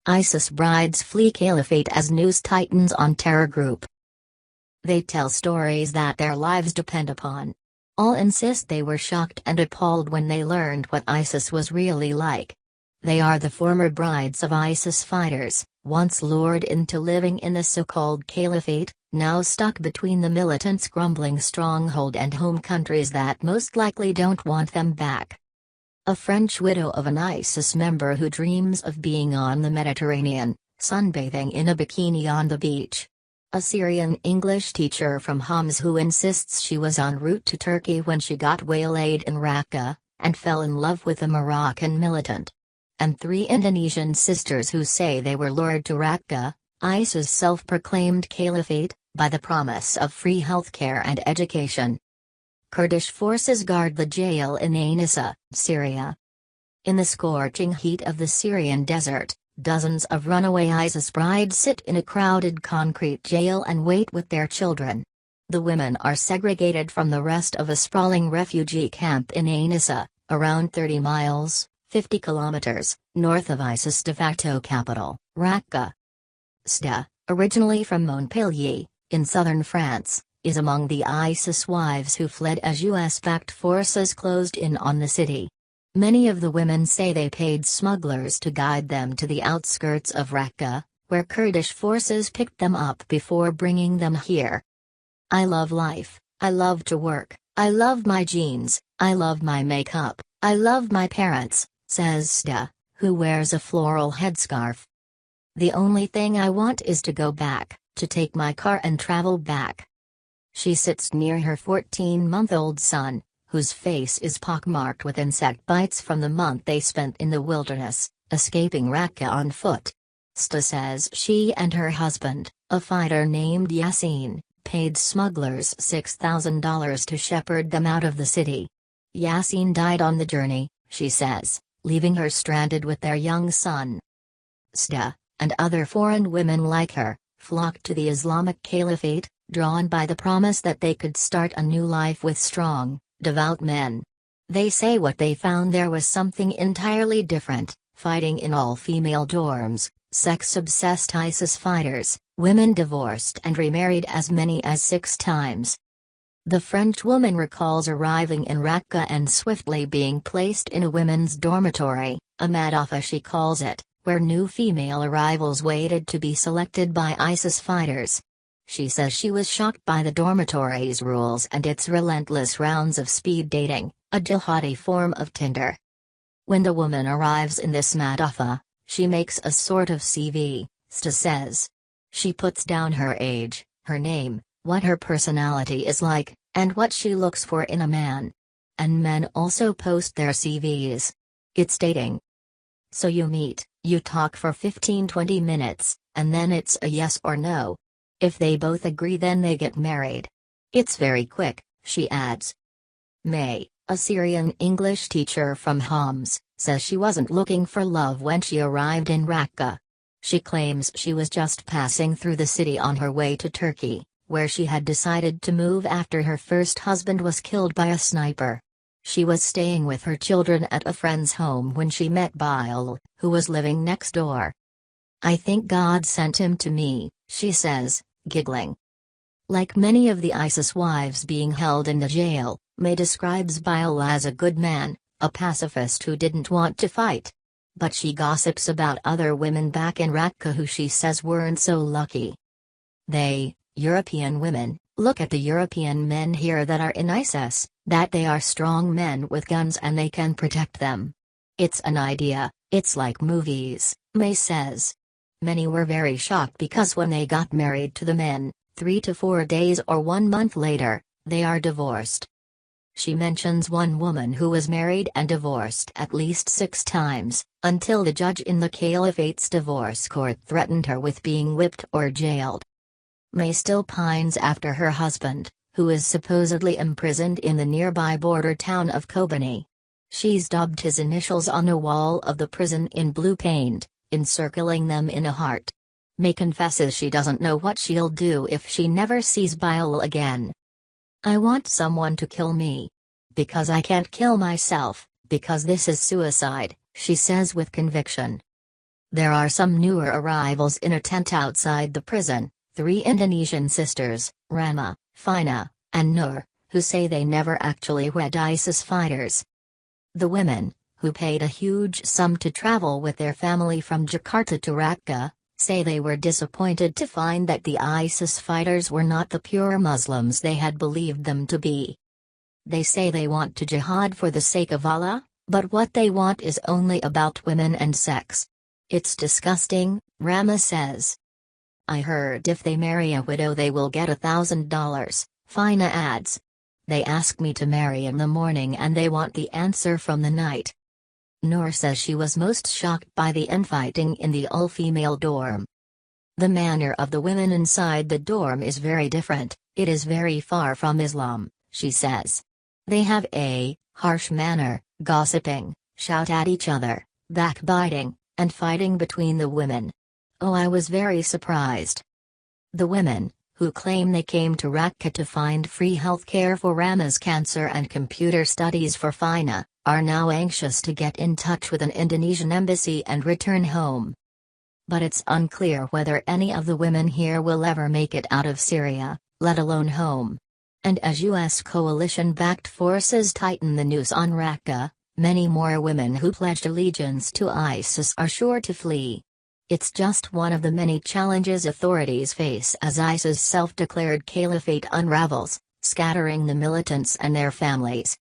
ISIS brides flee caliphate as news tightens on terror group. They tell stories that their lives depend upon. All insist they were shocked and appalled when they learned what ISIS was really like. They are the former brides of ISIS fighters, once lured into living in the so-called caliphate, now stuck between the militants' crumbling stronghold and home countries that most likely don't want them back. A French widow of an ISIS member who dreams of being on the Mediterranean, sunbathing in a bikini on the beach. A Syrian English teacher from Homs who insists she was en route to Turkey when she got waylaid in Raqqa, and fell in love with a Moroccan militant. And 3 Indonesian sisters who say they were lured to Raqqa, ISIS' self-proclaimed caliphate, by the promise of free healthcare and education. Kurdish forces guard the jail in Ain Issa, Syria. In the scorching heat of the Syrian desert, dozens of runaway ISIS brides sit in a crowded concrete jail and wait with their children. The women are segregated from the rest of a sprawling refugee camp in Ain Issa, around 30 miles, 50 kilometers, north of ISIS' de facto capital, Raqqa. Sta, originally from Montpellier, in southern France, is among the ISIS wives who fled as US-backed forces closed in on the city. Many of the women say they paid smugglers to guide them to the outskirts of Raqqa, where Kurdish forces picked them up before bringing them here. "I love life, I love to work, I love my jeans, I love my makeup, I love my parents," says Sta, who wears a floral headscarf. "The only thing I want is to go back, to take my car and travel back." She sits near her 14-month-old son, whose face is pockmarked with insect bites from the month they spent in the wilderness, escaping Raqqa on foot. Sta says she and her husband, a fighter named Yasin, paid smugglers $6,000 to shepherd them out of the city. Yasin died on the journey, she says, leaving her stranded with their young son. Sta, and other foreign women like her, flocked to the Islamic Caliphate, drawn by the promise that they could start a new life with strong, devout men. They say what they found there was something entirely different: fighting in all-female dorms, sex-obsessed ISIS fighters, women divorced and remarried as many as 6 times. The French woman recalls arriving in Raqqa and swiftly being placed in a women's dormitory, a Madafa she calls it, where new female arrivals waited to be selected by ISIS fighters. She says she was shocked by the dormitory's rules and its relentless rounds of speed dating, a jihadi form of Tinder. When the woman arrives in this Madafa, she makes a sort of CV, Sta says. She puts down her age, her name, what her personality is like, and what she looks for in a man. And men also post their CVs. It's dating. So you meet, you talk for 15-20 minutes, and then it's a yes or no. If they both agree, then they get married. It's very quick, she adds. May, a Syrian English teacher from Homs, says she wasn't looking for love when she arrived in Raqqa. She claims she was just passing through the city on her way to Turkey, where she had decided to move after her first husband was killed by a sniper. She was staying with her children at a friend's home when she met Bail, who was living next door. "I think God sent him to me," she says, giggling. Like many of the ISIS wives being held in the jail, May describes Bail as a good man, a pacifist who didn't want to fight. But she gossips about other women back in Raqqa who she says weren't so lucky. They, European women, look at the European men here that are in ISIS, that they are strong men with guns and they can protect them. It's an idea, it's like movies, May says. Many were very shocked because when they got married to the men, 3 to 4 days or 1 month later, they are divorced. She mentions one woman who was married and divorced at least 6 times, until the judge in the Caliphate's divorce court threatened her with being whipped or jailed. May still pines after her husband, who is supposedly imprisoned in the nearby border town of Kobani. She's dubbed his initials on a wall of the prison in blue paint, encircling them in a heart. May confesses she doesn't know what she'll do if she never sees Bail again. "I want someone to kill me. Because I can't kill myself, because this is suicide," she says with conviction. There are some newer arrivals in a tent outside the prison, 3 Indonesian sisters, Rama, Fina, and Nur, who say they never actually wed ISIS fighters. The women, who paid a huge sum to travel with their family from Jakarta to Raqqa, say they were disappointed to find that the ISIS fighters were not the pure Muslims they had believed them to be. They say they want to jihad for the sake of Allah, but what they want is only about women and sex. It's disgusting, Rama says. I heard if they marry a widow they will get $1,000, Fina adds. They ask me to marry in the morning and they want the answer from the night. Noor says she was most shocked by the infighting in the all-female dorm. The manner of the women inside the dorm is very different, it is very far from Islam, she says. They have a harsh manner, gossiping, shout at each other, backbiting, and fighting between the women. Oh, I was very surprised. The women, who claim they came to Raqqa to find free health care for Rama's cancer and computer studies for Fina, are now anxious to get in touch with an Indonesian embassy and return home. But it's unclear whether any of the women here will ever make it out of Syria, let alone home. And as US coalition-backed forces tighten the noose on Raqqa, many more women who pledged allegiance to ISIS are sure to flee. It's just one of the many challenges authorities face as ISIS' self-declared caliphate unravels, scattering the militants and their families.